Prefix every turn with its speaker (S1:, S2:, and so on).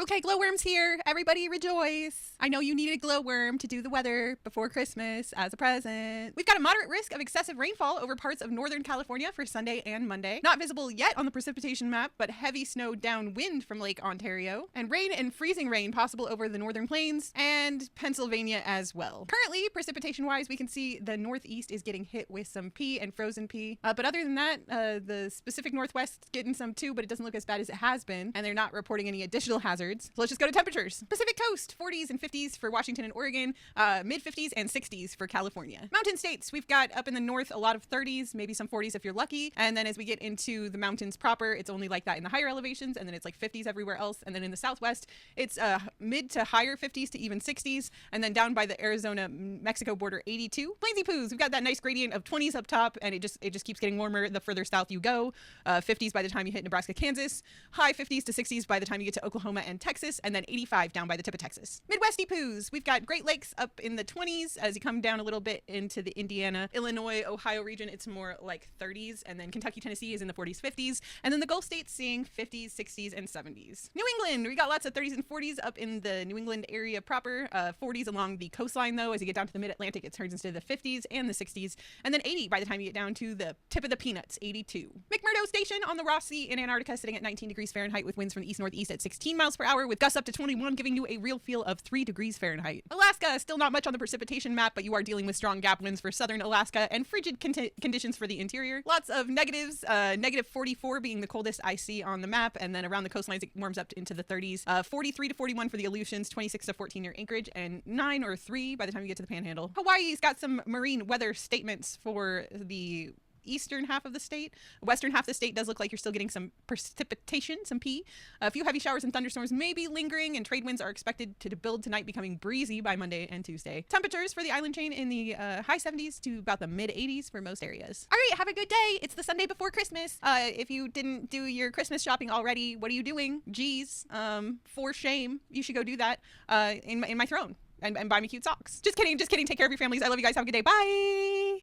S1: Okay, glowworm's here. Everybody rejoice. I know you needed a glowworm to do the weather before Christmas as a present. We've got a moderate risk of excessive rainfall over parts of Northern California for Sunday and Monday. Not visible yet on the precipitation map, but heavy snow downwind from Lake Ontario. And rain and freezing rain possible over the northern plains and Pennsylvania as well. Currently, precipitation-wise, we can see the northeast is getting hit with some pea and frozen pea. But other than that, the Pacific Northwest getting some too, but it doesn't look as bad as it has been. And they're not reporting any additional hazards. So let's just go to temperatures. Pacific Coast, 40s and 50s for Washington and Oregon, mid 50s and 60s for California. Mountain states, we've got up in the north a lot of 30s, maybe some 40s if you're lucky. And then as we get into the mountains proper, it's only like that in the higher elevations, and then it's like 50s everywhere else. And then in the southwest, it's mid to higher 50s to even 60s. And then down by the Arizona-Mexico border, 82. Plainsy Poos, we've got that nice gradient of 20s up top, and it just keeps getting warmer the further south you go. 50s by the time you hit Nebraska, Kansas. High 50s to 60s by the time you get to Oklahoma and Texas, and then 85 down by the tip of Texas. Midwesty Poos, we've got Great Lakes up in the 20s. As you come down a little bit into the Indiana, Illinois, Ohio region, it's more like 30s, and then Kentucky, Tennessee is in the 40s, 50s, and then the Gulf states seeing 50s, 60s, and 70s. New England, we got lots of 30s and 40s up in the New England area proper. 40s along the coastline, though. As you get down to the mid-Atlantic, it turns into the 50s and the 60s, and then 80 by the time you get down to the tip of the Peanuts, 82. McMurdo Station on the Ross Sea in Antarctica, sitting at 19 degrees Fahrenheit with winds from the east-northeast at 16 miles per hour, with gusts up to 21, giving you a real feel of 3 degrees Fahrenheit. Alaska, still not much on the precipitation map, but you are dealing with strong gap winds for southern Alaska and frigid conditions for the interior. Lots of negatives, negative 44 being the coldest I see on the map, and then around the coastlines it warms up into the 30s. 43 to 41 for the Aleutians, 26 to 14 near Anchorage, and 9 or 3 by the time you get to the Panhandle. Hawaii's got some marine weather statements for the eastern half of the state. Western half of the state does look like you're still getting some precipitation, some pee. A few heavy showers and thunderstorms may be lingering, and trade winds are expected to build tonight, becoming breezy by Monday and Tuesday. Temperatures for the island chain in the high 70s to about the mid 80s for most areas. All right, have a good day. It's the Sunday before Christmas. If you didn't do your Christmas shopping already, what are you doing? Geez, for shame. You should go do that in my throne and buy me cute socks. Just kidding. Take care of your families. I love you guys. Have a good day. Bye.